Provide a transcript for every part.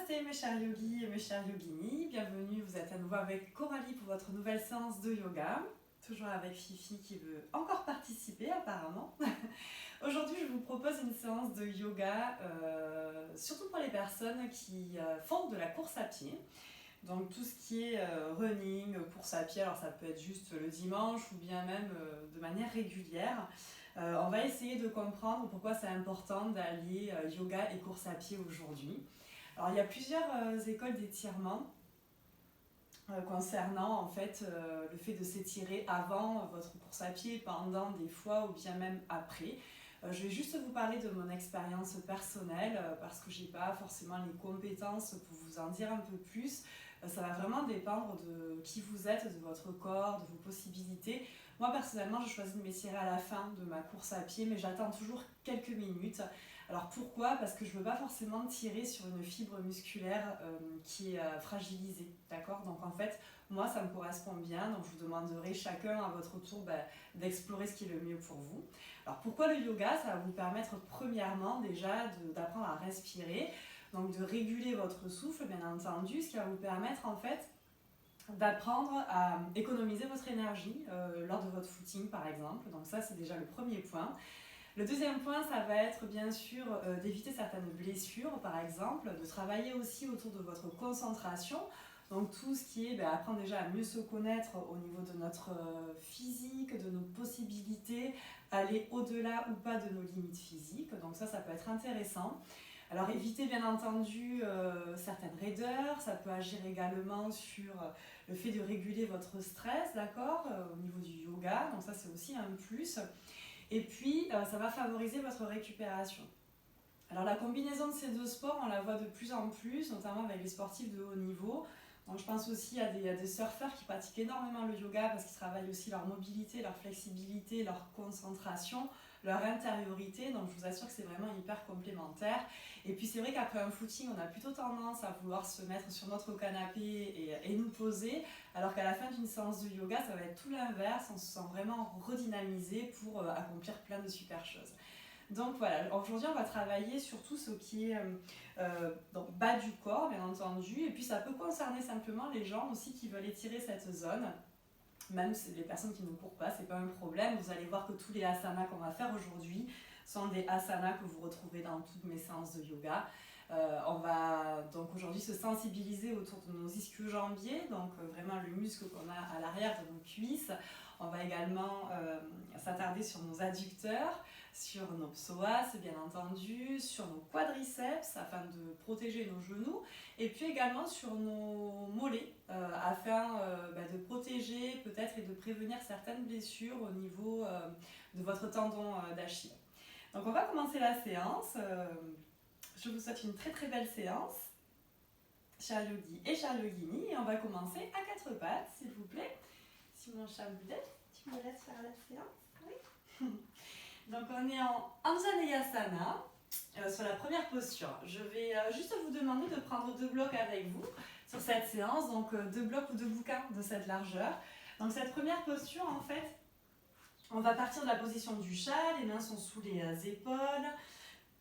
Namasté mes chers yogis et mes chers yoginis, bienvenue, vous êtes à nouveau avec Coralie pour votre nouvelle séance de yoga, toujours avec Fifi qui veut encore participer apparemment. Aujourd'hui je vous propose une séance de yoga, surtout pour les personnes qui font de la course à pied. Donc tout ce qui est running, course à pied, alors ça peut être juste le dimanche ou bien même de manière régulière. On va essayer de comprendre pourquoi c'est important d'allier yoga et course à pied aujourd'hui. Alors il y a plusieurs écoles d'étirement concernant en fait le fait de s'étirer avant votre course à pied, pendant des fois ou bien même après. Je vais juste vous parler de mon expérience personnelle parce que j'ai pas forcément les compétences pour vous en dire un peu plus. Ça va vraiment dépendre de qui vous êtes, de votre corps, de vos possibilités. Moi personnellement, je choisis de m'étirer à la fin de ma course à pied, mais j'attends toujours quelques minutes. Alors pourquoi ? Parce que je ne veux pas forcément tirer sur une fibre musculaire qui est fragilisée, d'accord ? Donc en fait, moi ça me correspond bien, donc je vous demanderai chacun à votre tour d'explorer ce qui est le mieux pour vous. Alors pourquoi le yoga ? Ça va vous permettre premièrement déjà d'apprendre à respirer, donc de réguler votre souffle bien entendu, ce qui va vous permettre en fait d'apprendre à économiser votre énergie lors de votre footing par exemple. Donc ça c'est déjà le premier point. Le deuxième point, ça va être bien sûr d'éviter certaines blessures, par exemple, de travailler aussi autour de votre concentration. Donc tout ce qui est apprendre déjà à mieux se connaître au niveau de notre physique, de nos possibilités, aller au-delà ou pas de nos limites physiques. Donc ça peut être intéressant. Alors éviter bien entendu certaines raideurs, ça peut agir également sur le fait de réguler votre stress, d'accord, au niveau du yoga. Donc ça c'est aussi un plus. Et puis, ça va favoriser votre récupération. Alors la combinaison de ces deux sports, on la voit de plus en plus, notamment avec les sportifs de haut niveau. Donc je pense aussi à des surfeurs qui pratiquent énormément le yoga parce qu'ils travaillent aussi leur mobilité, leur flexibilité, leur concentration, leur intériorité. Donc je vous assure que c'est vraiment hyper complémentaire. Et puis c'est vrai qu'après un footing, on a plutôt tendance à vouloir se mettre sur notre canapé et nous poser, alors qu'à la fin d'une séance de yoga, ça va être tout l'inverse. On se sent vraiment redynamisé pour accomplir plein de super choses. Donc voilà, aujourd'hui on va travailler sur tout ce qui est donc bas du corps bien entendu, et puis ça peut concerner simplement les gens aussi qui veulent étirer cette zone, même les personnes qui ne courent pas, c'est pas un problème. Vous allez voir que tous les asanas qu'on va faire aujourd'hui sont des asanas que vous retrouvez dans toutes mes séances de yoga. On va donc aujourd'hui se sensibiliser autour de nos ischio-jambiers, donc vraiment le muscle qu'on a à l'arrière de nos cuisses. On va également s'attarder sur nos adducteurs, sur nos psoas bien entendu, sur nos quadriceps afin de protéger nos genoux, et puis également sur nos mollets afin de protéger peut-être et de prévenir certaines blessures au niveau de votre tendon d'Achille. Donc on va commencer la séance. Je vous souhaite une très très belle séance, chers yogis et chers yoginis, et on va commencer à quatre pattes, s'il vous plaît. Si mon chat vous laisse, tu me laisses faire la séance. Oui. Donc on est en Anjaneyasana, sur la première posture. Je vais juste vous demander de prendre 2 blocs avec vous sur cette séance, donc 2 blocs ou 2 bouquins de cette largeur. Donc cette première posture, en fait, on va partir de la position du chat, les mains sont sous les épaules,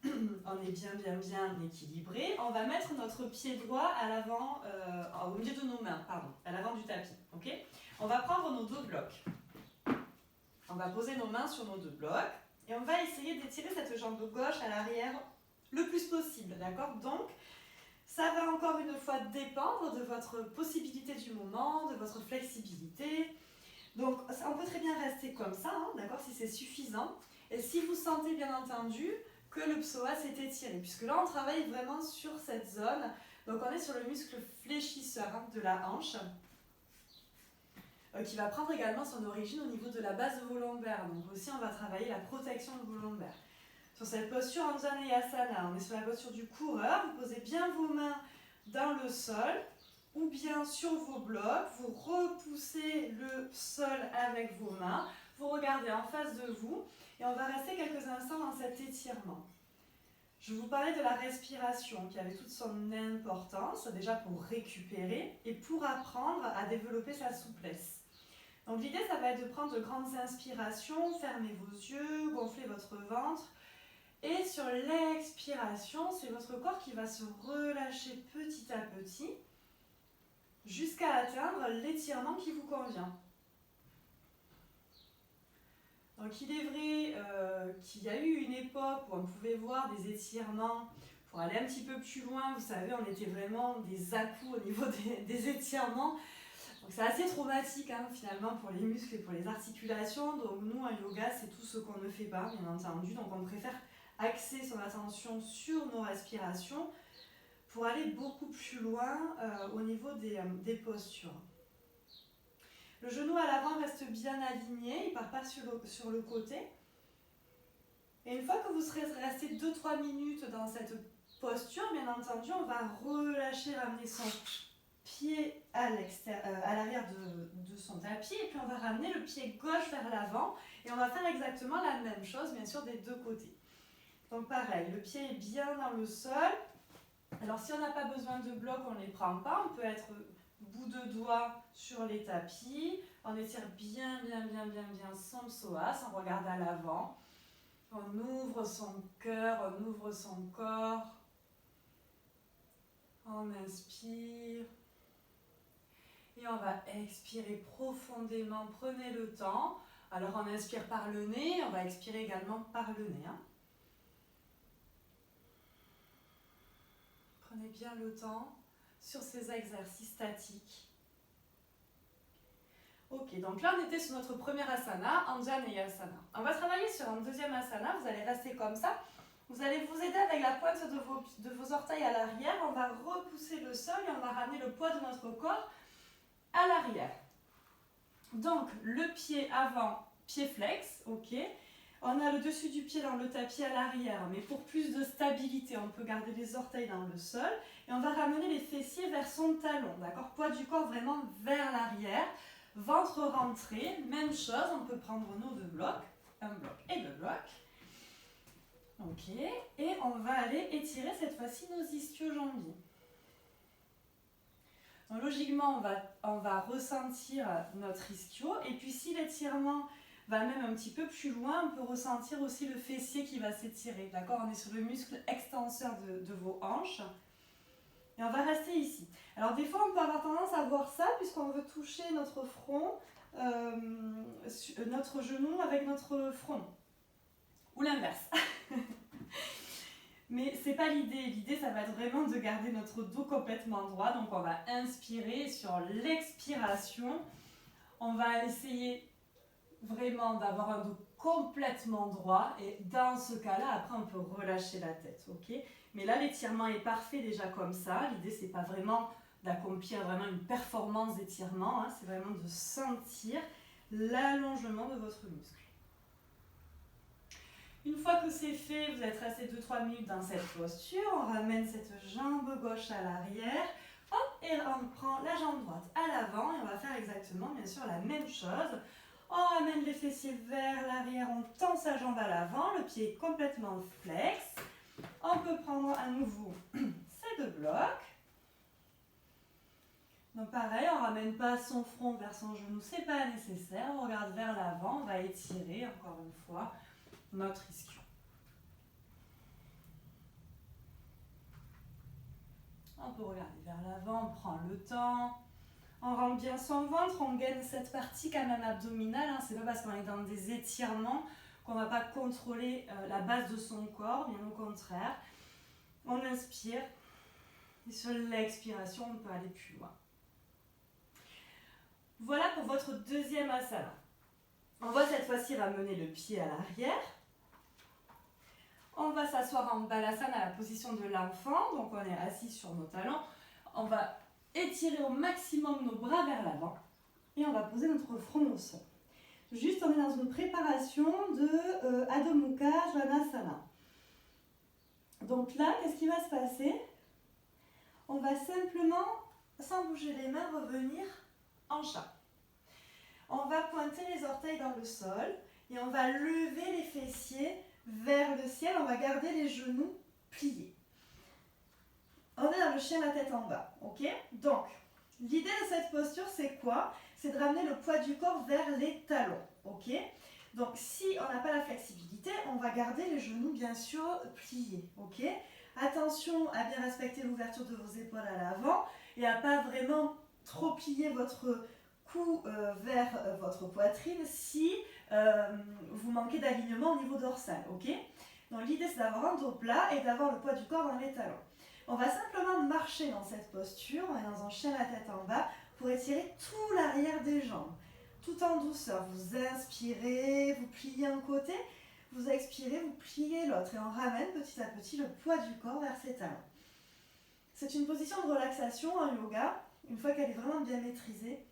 on est bien équilibré. On va mettre notre pied droit à l'avant, au milieu de nos mains, à l'avant du tapis. Okay ? On va prendre nos 2 blocs. On va poser nos mains sur nos 2 blocs et on va essayer d'étirer cette jambe gauche à l'arrière le plus possible, d'accord ? Donc, ça va encore une fois dépendre de votre possibilité du moment, de votre flexibilité. Donc, on peut très bien rester comme ça, hein, d'accord, si c'est suffisant. Et si vous sentez bien entendu que le psoas s'est étiré, puisque là, on travaille vraiment sur cette zone. Donc, on est sur le muscle fléchisseur de la hanche, qui va prendre également son origine au niveau de la base de vos lombaires. Donc aussi, on va travailler la protection de vos lombaires. Sur cette posture Anjaneyasana, on est sur la posture du coureur. Vous posez bien vos mains dans le sol ou bien sur vos blocs. Vous repoussez le sol avec vos mains. Vous regardez en face de vous et on va rester quelques instants dans cet étirement. Je vous parlais de la respiration qui avait toute son importance, déjà pour récupérer et pour apprendre à développer sa souplesse. Donc l'idée, ça va être de prendre de grandes inspirations, fermez vos yeux, gonflez votre ventre Et sur l'expiration, c'est votre corps qui va se relâcher petit à petit jusqu'à atteindre l'étirement qui vous convient. Donc il est vrai qu'il y a eu une époque où on pouvait voir des étirements pour aller un petit peu plus loin. Vous savez, on était vraiment des à-coups au niveau des étirements. Donc c'est assez traumatique finalement pour les muscles et pour les articulations. Donc nous en yoga, c'est tout ce qu'on ne fait pas, bien entendu. Donc on préfère axer son attention sur nos respirations pour aller beaucoup plus loin au niveau des postures. Le genou à l'avant reste bien aligné, il ne part pas sur le côté. Et une fois que vous serez resté 2-3 minutes dans cette posture, bien entendu, on va relâcher, ramener son pied à l'arrière de son tapis et puis on va ramener le pied gauche vers l'avant et on va faire exactement la même chose, bien sûr, des deux côtés. Donc pareil, le pied est bien dans le sol. Alors si on n'a pas besoin de blocs, on ne les prend pas. On peut être bout de doigt sur les tapis. On étire bien son psoas. On regarde à l'avant. On ouvre son cœur, on ouvre son corps. On inspire. Et on va expirer profondément. Prenez le temps. Alors on inspire par le nez. On va expirer également par le nez. Prenez bien le temps sur ces exercices statiques. Ok, donc là on était sur notre premier asana, Anjaneyasana. On va travailler sur un deuxième asana, vous allez rester comme ça. Vous allez vous aider avec la pointe de vos orteils à l'arrière. On va repousser le sol et on va ramener le poids de notre corps à l'arrière. Donc le pied avant, pied flex, ok. On a le dessus du pied dans le tapis à l'arrière, mais pour plus de stabilité, on peut garder les orteils dans le sol. Et on va ramener les fessiers vers son talon, d'accord? Poids du corps vraiment vers l'arrière. Ventre rentré, même chose, on peut prendre nos deux blocs, un bloc et deux blocs. Ok, et on va aller étirer cette fois-ci nos ischio-jambiers. Donc logiquement, on va ressentir notre ischio, et puis si l'étirement va même un petit peu plus loin, on peut ressentir aussi le fessier qui va s'étirer, d'accord? On est sur le muscle extenseur de vos hanches. Et on va rester ici. Alors des fois, on peut avoir tendance à voir ça, puisqu'on veut toucher notre front, notre genou avec notre front. Ou l'inverse. Mais c'est pas l'idée. L'idée, ça va être vraiment de garder notre dos complètement droit. Donc on va inspirer. Sur l'expiration, on va essayer vraiment d'avoir un dos complètement droit. Et dans ce cas-là, après, on peut relâcher la tête. Ok ? Mais là, l'étirement est parfait déjà comme ça. L'idée, c'est pas vraiment d'accomplir vraiment une performance d'étirement. C'est vraiment de sentir l'allongement de votre muscle. Une fois que c'est fait, vous êtes resté 2-3 minutes dans cette posture. On ramène cette jambe gauche à l'arrière. Hop, et on prend la jambe droite à l'avant. Et on va faire exactement, bien sûr, la même chose. On ramène les fessiers vers l'arrière. On tend sa jambe à l'avant. Le pied est complètement flex. On peut prendre à nouveau ces deux blocs. Donc pareil, on ne ramène pas son front vers son genou, ce n'est pas nécessaire. On regarde vers l'avant, on va étirer encore une fois notre ischio. On peut regarder vers l'avant, on prend le temps. On rentre bien son ventre, on gagne cette partie quand même abdominale. C'est pas parce qu'on est dans des étirements qu'on ne va pas contrôler la base de son corps, bien au contraire. On inspire et sur l'expiration, on peut aller plus loin. Voilà pour votre deuxième asana. On va cette fois-ci ramener le pied à l'arrière. On va s'asseoir en balasana à la position de l'enfant. Donc on est assis sur nos talons. On va étirer au maximum nos bras vers l'avant. Et on va poser notre front au sol. Juste, on est dans une préparation de Adho Mukha Svanasana. Donc là, qu'est-ce qui va se passer? On va simplement, sans bouger les mains, revenir en chat. On va pointer les orteils dans le sol et on va lever les fessiers vers le ciel. On va garder les genoux pliés. On est dans le chien, la tête en bas. Ok? Donc, l'idée de cette posture, c'est quoi? C'est de ramener le poids du corps vers les talons. Ok? Donc si on n'a pas la flexibilité, on va garder les genoux bien sûr pliés, ok? Attention à bien respecter l'ouverture de vos épaules à l'avant et à pas vraiment trop plier votre cou vers votre poitrine si vous manquez d'alignement au niveau dorsal, ok? Donc l'idée c'est d'avoir un dos plat et d'avoir le poids du corps dans les talons. On va simplement marcher dans cette posture, on est dans un chien la tête en bas, pour étirer tout l'arrière des jambes. Tout en douceur, vous inspirez, vous pliez un côté, vous expirez, vous pliez l'autre et on ramène petit à petit le poids du corps vers ses talons. C'est une position de relaxation en yoga, une fois qu'elle est vraiment bien maîtrisée.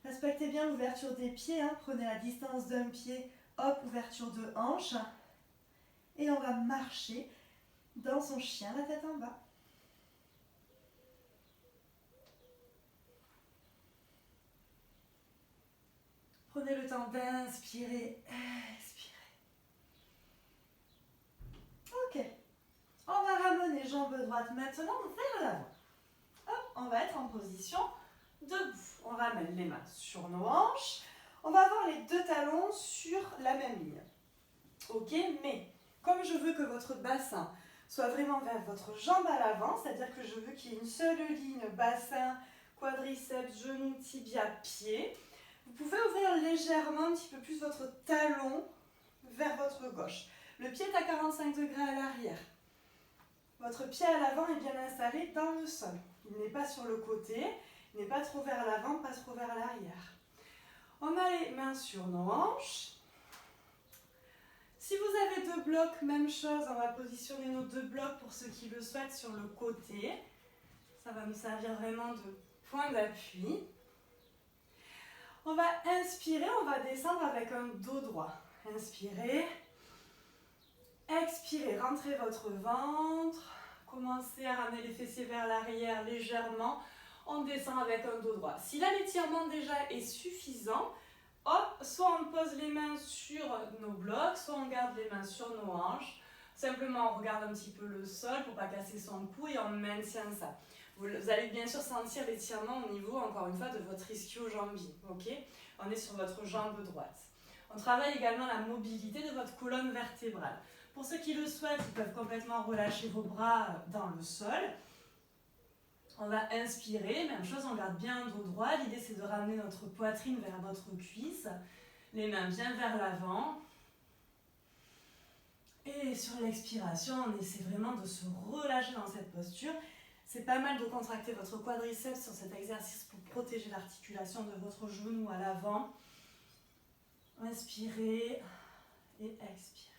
Respectez bien l'ouverture des pieds, prenez la distance d'un pied, hop, ouverture de hanche. Et on va marcher dans son chien, la tête en bas. Prenez le temps d'inspirer, expirer. Ok. On va ramener jambe droite maintenant vers l'avant. Hop, on va être en position debout. On ramène les mains sur nos hanches. On va avoir les deux talons sur la même ligne. Ok, mais comme je veux que votre bassin soit vraiment vers votre jambe à l'avant, c'est-à-dire que je veux qu'il y ait une seule ligne, bassin, quadriceps, genou, tibia, pied, vous pouvez ouvrir légèrement un petit peu plus votre talon vers votre gauche. Le pied est à 45 degrés à l'arrière. Votre pied à l'avant est bien installé dans le sol. Il n'est pas sur le côté, il n'est pas trop vers l'avant, pas trop vers l'arrière. On a les mains sur nos hanches. Si vous avez deux blocs, même chose, on va positionner nos deux blocs pour ceux qui le souhaitent sur le côté. Ça va nous servir vraiment de point d'appui. On va inspirer, on va descendre avec un dos droit. Inspirez. Expirez, rentrez votre ventre. Commencez à ramener les fessiers vers l'arrière légèrement. On descend avec un dos droit. Si là l'étirement déjà est suffisant, hop, soit on pose les mains sur nos blocs, soit on garde les mains sur nos hanches. Simplement, on regarde un petit peu le sol pour ne pas casser son cou et on maintient ça. Vous allez bien sûr sentir l'étirement au niveau, encore une fois, de votre ischio-jambier. Okay, on est sur votre jambe droite. On travaille également la mobilité de votre colonne vertébrale. Pour ceux qui le souhaitent, ils peuvent complètement relâcher vos bras dans le sol. On va inspirer, même chose, on garde bien un dos droit. L'idée c'est de ramener notre poitrine vers notre cuisse, les mains bien vers l'avant. Et sur l'expiration, on essaie vraiment de se relâcher dans cette posture. C'est pas mal de contracter votre quadriceps sur cet exercice pour protéger l'articulation de votre genou à l'avant. Inspirez et expirez.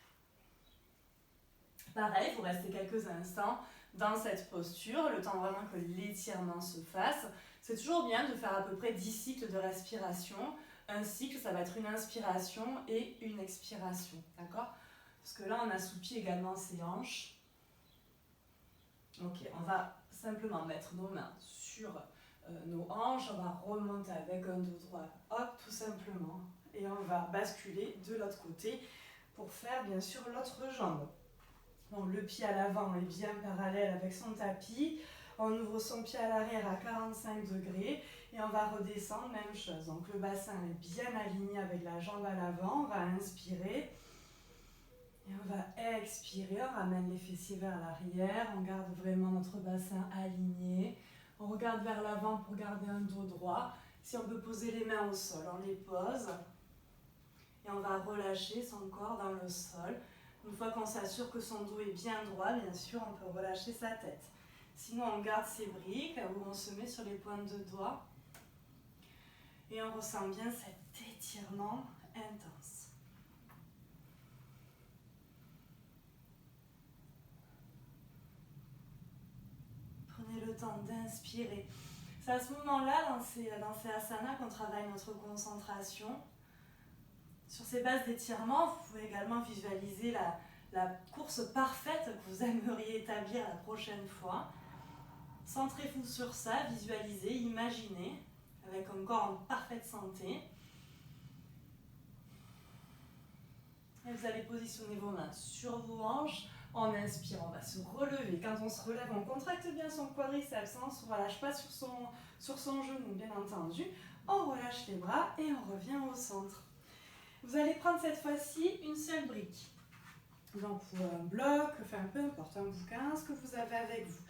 Pareil, vous restez quelques instants dans cette posture, le temps vraiment que l'étirement se fasse. C'est toujours bien de faire à peu près 10 cycles de respiration. Un cycle, ça va être une inspiration et une expiration, d'accord? Parce que là, on assouplit également ses hanches. Ok, on va simplement mettre nos mains sur nos hanches, on va remonter avec un dos droit, hop, tout simplement. Et on va basculer de l'autre côté pour faire bien sûr l'autre jambe. Donc le pied à l'avant est bien parallèle avec son tapis. On ouvre son pied à l'arrière à 45 degrés et on va redescendre, même chose. Donc le bassin est bien aligné avec la jambe à l'avant. On va inspirer et on va expirer. On ramène les fessiers vers l'arrière. On garde vraiment notre bassin aligné. On regarde vers l'avant pour garder un dos droit. Si on peut poser les mains au sol, on les pose. Et on va relâcher son corps dans le sol. Une fois qu'on s'assure que son dos est bien droit, bien sûr, on peut relâcher sa tête. Sinon, on garde ses briques où on se met sur les pointes de doigts. Et on ressent bien cet étirement intense. Prenez le temps d'inspirer. C'est à ce moment-là, dans ces asanas, qu'on travaille notre concentration. Sur ces bases d'étirement, vous pouvez également visualiser la course parfaite que vous aimeriez établir la prochaine fois. Centrez-vous sur ça, visualisez, imaginez, avec un corps en parfaite santé. Et vous allez positionner vos mains sur vos hanches. En inspirant, on va se relever. Quand on se relève, on contracte bien son quadriceps, on ne se relâche pas sur son genou, bien entendu. On relâche les bras et on revient au centre. Vous allez prendre cette fois-ci une seule brique. Donc ou un bloc, enfin peu importe, un bouquin, ce que vous avez avec vous.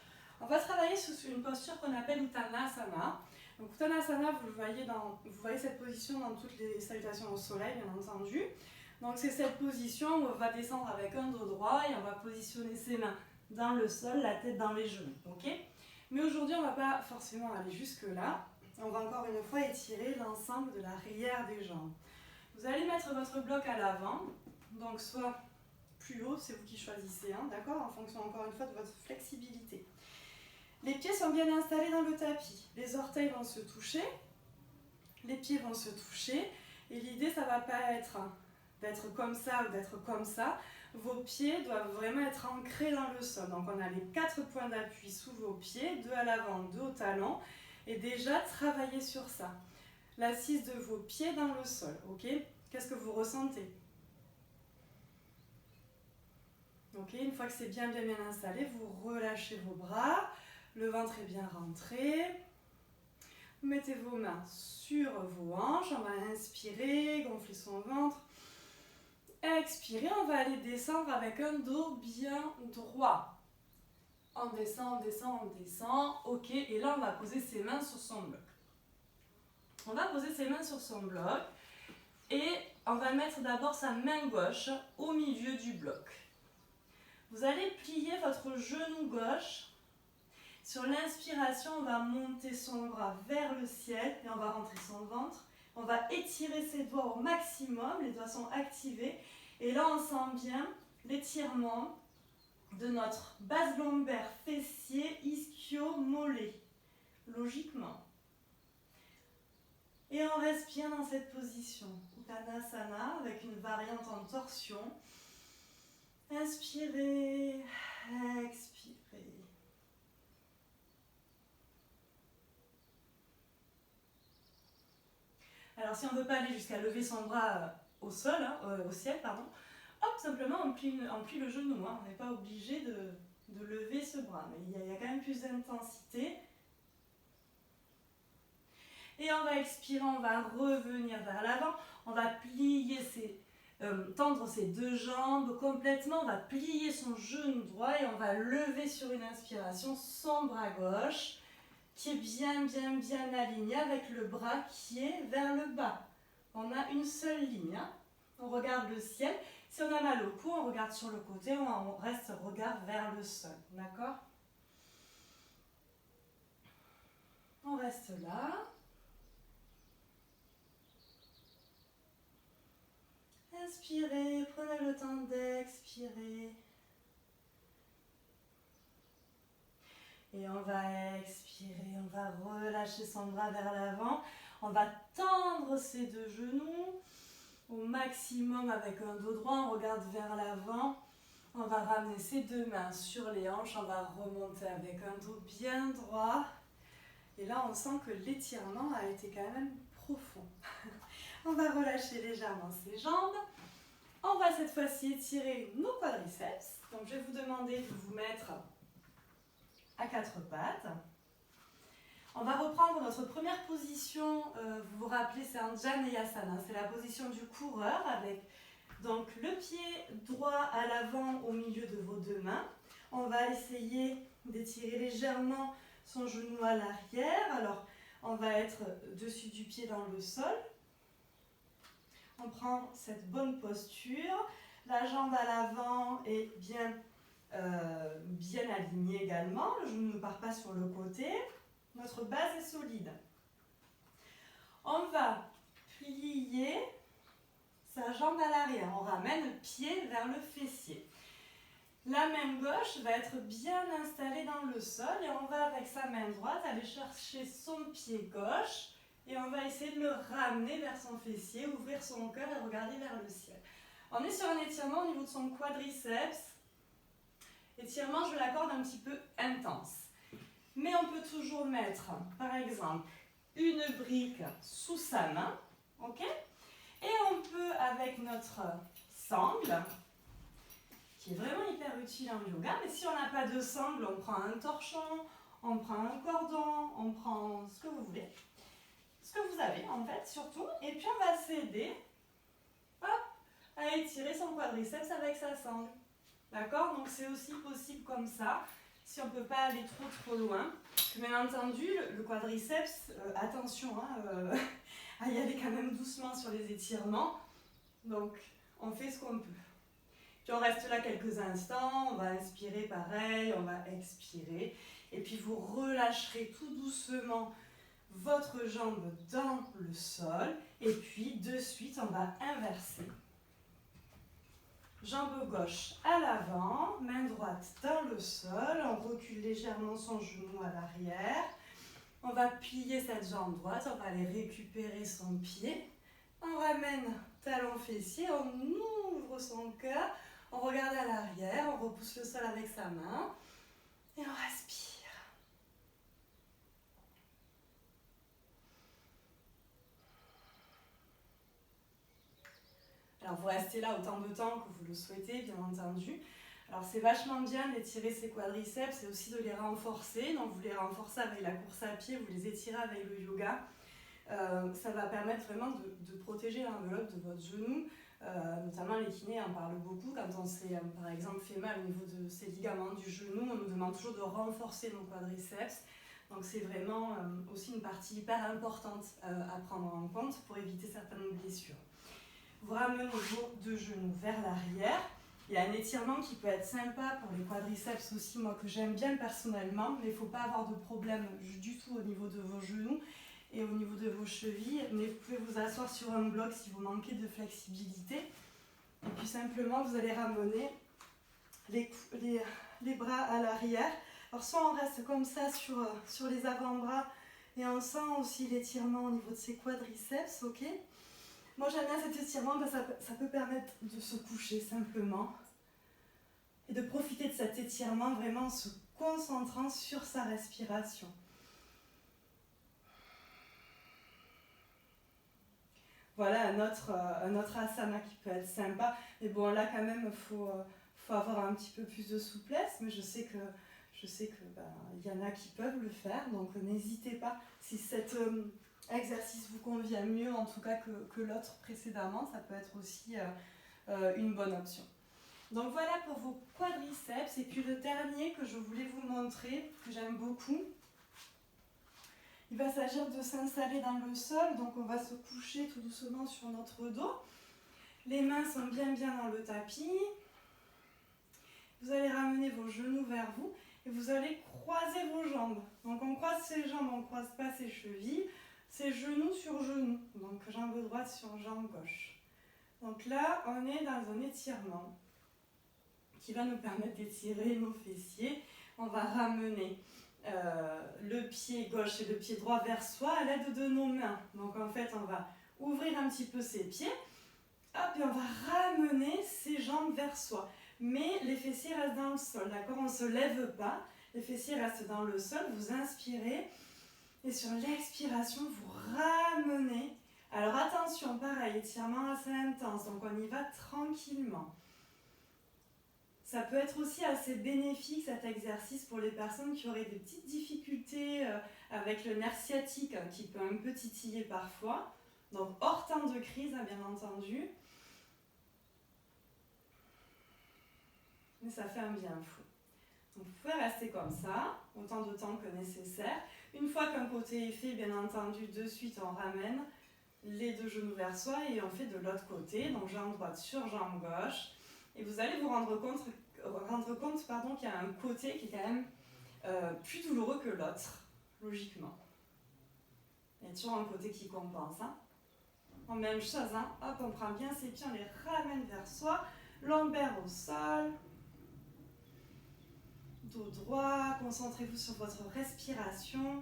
On va travailler sur une posture qu'on appelle Uttanasana. Donc Uttanasana, vous voyez cette position dans toutes les salutations au soleil, bien entendu. Donc c'est cette position où on va descendre avec un dos droit et on va positionner ses mains dans le sol, la tête dans les genoux. Ok? Mais aujourd'hui, on ne va pas forcément aller jusque-là. On va encore une fois étirer l'ensemble de l'arrière des jambes. Vous allez mettre votre bloc à l'avant, donc soit plus haut, c'est vous qui choisissez, hein, d'accord, en fonction encore une fois de votre flexibilité. Les pieds sont bien installés dans le tapis. Les orteils vont se toucher, les pieds vont se toucher. Et l'idée, ça ne va pas être d'être comme ça ou d'être comme ça. Vos pieds doivent vraiment être ancrés dans le sol. Donc on a les 4 points d'appui sous vos pieds, 2 à l'avant, 2 au talon. Et déjà, travaillez sur ça. L'assise de vos pieds dans le sol, ok? Qu'est-ce que vous ressentez? Ok, une fois que c'est bien installé, vous relâchez vos bras. Le ventre est bien rentré. Vous mettez vos mains sur vos hanches. On va inspirer, gonfler son ventre. Expirer, on va aller descendre avec un dos bien droit. On descend, on descend, on descend. Ok, et là on va poser ses mains sur son bloc. On va poser ses mains sur son bloc. Et on va mettre d'abord sa main gauche au milieu du bloc. Vous allez plier votre genou gauche. Sur l'inspiration, on va monter son bras vers le ciel et on va rentrer son ventre. On va étirer ses doigts au maximum, les doigts sont activés. Et là, on sent bien l'étirement de notre base lombaire, fessier, ischio-mollet, logiquement. Et on respire dans cette position, Uttanasana, avec une variante en torsion. Inspirez, expirez. Alors si on ne veut pas aller jusqu'à lever son bras au sol, au ciel, hop, simplement on plie le genou. On n'est pas obligé de lever ce bras, mais il y a quand même plus d'intensité. Et on va expirer, on va revenir vers l'avant, on va plier tendre ses deux jambes complètement, on va plier son genou droit et on va lever sur une inspiration son bras gauche qui est bien aligné avec le bras qui est vers le bas. On a une seule ligne, hein. On regarde le ciel. Si on a mal au cou, on regarde sur le côté, on reste regard vers le sol, d'accord? On reste là. Inspirez, prenez le temps d'expirer. Et on va expirer, on va relâcher son bras vers l'avant. On va tendre ses deux genoux au maximum avec un dos droit. On regarde vers l'avant. On va ramener ses deux mains sur les hanches. On va remonter avec un dos bien droit. Et là, on sent que l'étirement a été quand même profond. On va relâcher légèrement ses jambes. On va cette fois-ci étirer nos quadriceps. Donc, je vais vous demander de vous mettre à quatre pattes. On va reprendre notre première position. Vous vous rappelez, c'est un Janeyasana. C'est la position du coureur avec donc le pied droit à l'avant au milieu de vos deux mains. On va essayer d'étirer légèrement son genou à l'arrière. Alors, on va être dessus du pied dans le sol. On prend cette bonne posture. La jambe à l'avant est bien alignée également. Le genou ne part pas sur le côté. Notre base est solide. On va plier sa jambe à l'arrière. On ramène le pied vers le fessier. La main gauche va être bien installée dans le sol et on va avec sa main droite aller chercher son pied gauche et on va essayer de le ramener vers son fessier, ouvrir son cœur et regarder vers le ciel. On est sur un étirement au niveau de son quadriceps. Étirement, je l'accorde un petit peu intense. Mais on peut toujours mettre, par exemple, une brique sous sa main, ok? Et on peut, avec notre sangle, qui est vraiment hyper utile en yoga, mais si on n'a pas de sangle, on prend un torchon, on prend un cordon, on prend ce que vous voulez, ce que vous avez en fait surtout, et puis on va s'aider à étirer son quadriceps avec sa sangle. D'accord? Donc c'est aussi possible comme ça, si on ne peut pas aller trop loin. Bien entendu, le quadriceps, attention à y aller quand même doucement sur les étirements. Donc on fait ce qu'on peut. Puis on reste là quelques instants, on va inspirer pareil, on va expirer. Et puis vous relâcherez tout doucement votre jambe dans le sol. Et puis de suite, on va inverser. Jambe gauche à l'avant, main droite dans le sol. On recule légèrement son genou à l'arrière. On va plier cette jambe droite, on va aller récupérer son pied. On ramène talon fessier, on ouvre son cœur. On regarde à l'arrière, on repousse le sol avec sa main. Et on respire. Alors vous restez là autant de temps que vous le souhaitez, bien entendu. Alors c'est vachement bien d'étirer ces quadriceps et aussi de les renforcer. Donc vous les renforcez avec la course à pied, vous les étirez avec le yoga. Ça va permettre vraiment de protéger l'enveloppe de votre genou. Notamment les kinés en parlent beaucoup. Quand on s'est par exemple fait mal au niveau de ces ligaments du genou, on nous demande toujours de renforcer nos quadriceps. Donc c'est vraiment aussi une partie hyper importante à prendre en compte pour éviter certaines blessures. Vous ramenez vos deux genoux vers l'arrière. Il y a un étirement qui peut être sympa pour les quadriceps aussi, moi que j'aime bien personnellement, mais il ne faut pas avoir de problème du tout au niveau de vos genoux et au niveau de vos chevilles. Mais vous pouvez vous asseoir sur un bloc si vous manquez de flexibilité. Et puis simplement, vous allez ramener les bras à l'arrière. Alors soit on reste comme ça sur les avant-bras et on sent aussi l'étirement au niveau de ses quadriceps, ok ? Moi j'aime bien cet étirement parce que ça peut permettre de se coucher simplement et de profiter de cet étirement vraiment en se concentrant sur sa respiration. Voilà un autre asana qui peut être sympa. Mais bon là quand même il faut avoir un petit peu plus de souplesse, mais je sais que y en a qui peuvent le faire, donc n'hésitez pas. Si cet exercice vous convient mieux en tout cas que l'autre précédemment, ça peut être aussi une bonne option. Donc voilà pour vos quadriceps. Et puis le dernier que je voulais vous montrer, que j'aime beaucoup, il va s'agir de s'installer dans le sol. Donc on va se coucher tout doucement sur notre dos. Les mains sont bien dans le tapis. Vous allez ramener vos genoux vers vous et vous allez croiser vos jambes. Donc on croise ses jambes, on ne croise pas ses chevilles. C'est genou sur genou, donc jambe droite sur jambe gauche. Donc là, on est dans un étirement qui va nous permettre d'étirer nos fessiers. On va ramener le pied gauche et le pied droit vers soi à l'aide de nos mains. Donc en fait, on va ouvrir un petit peu ses pieds. Hop, et on va ramener ses jambes vers soi. Mais les fessiers restent dans le sol, d'accord ? On ne se lève pas, les fessiers restent dans le sol. Vous inspirez. Et sur l'expiration, vous ramenez. Alors attention, pareil, étirement assez intense, donc on y va tranquillement. Ça peut être aussi assez bénéfique cet exercice pour les personnes qui auraient des petites difficultés avec le nerf sciatique qui peut un peu titiller parfois. Donc hors temps de crise, bien entendu. Mais ça fait un bien fou. Donc vous pouvez rester comme ça, autant de temps que nécessaire. Une fois qu'un côté est fait, bien entendu, de suite on ramène les deux genoux vers soi et on fait de l'autre côté, donc jambe droite sur jambe gauche. Et vous allez vous rendre compte qu'il y a un côté qui est quand même plus douloureux que l'autre, logiquement. Il y a toujours un côté qui compense. En même chose, hop, on prend bien ses pieds, on les ramène vers soi, lombaire au sol. Dos droit, concentrez-vous sur votre respiration.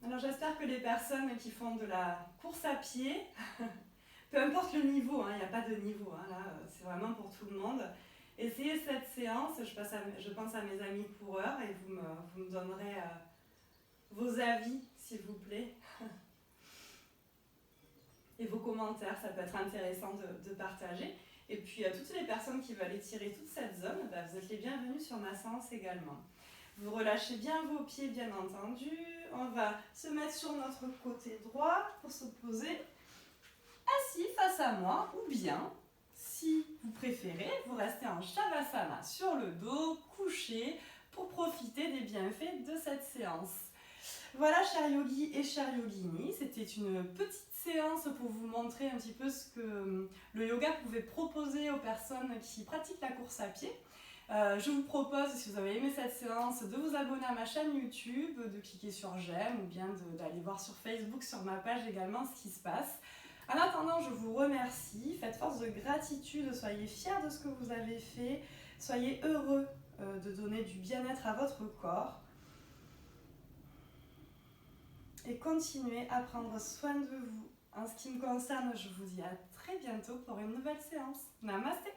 Alors j'espère que les personnes qui font de la course à pied, peu importe le niveau, il n'y a pas de niveau, là c'est vraiment pour tout le monde. Essayez cette séance, je pense à mes amis coureurs et vous me donnerez vos avis s'il vous plaît. Et vos commentaires, ça peut être intéressant de partager. Et puis à toutes les personnes qui veulent étirer toute cette zone, vous êtes les bienvenus sur ma séance également. Vous relâchez bien vos pieds, bien entendu. On va se mettre sur notre côté droit pour se poser assis face à moi, ou bien, si vous préférez, vous restez en Shavasana sur le dos, couché, pour profiter des bienfaits de cette séance. Voilà, chers yogis et chères yoginis, c'était une petite séance pour vous montrer un petit peu ce que le yoga pouvait proposer aux personnes qui pratiquent la course à pied. Je vous propose, si vous avez aimé cette séance, de vous abonner à ma chaîne YouTube, de cliquer sur j'aime ou bien d'aller voir sur Facebook, sur ma page également ce qui se passe. En attendant, je vous remercie, faites force de gratitude, soyez fiers de ce que vous avez fait, soyez heureux de donner du bien-être à votre corps. Et continuez à prendre soin de vous. En ce qui me concerne, je vous dis à très bientôt pour une nouvelle séance. Namasté!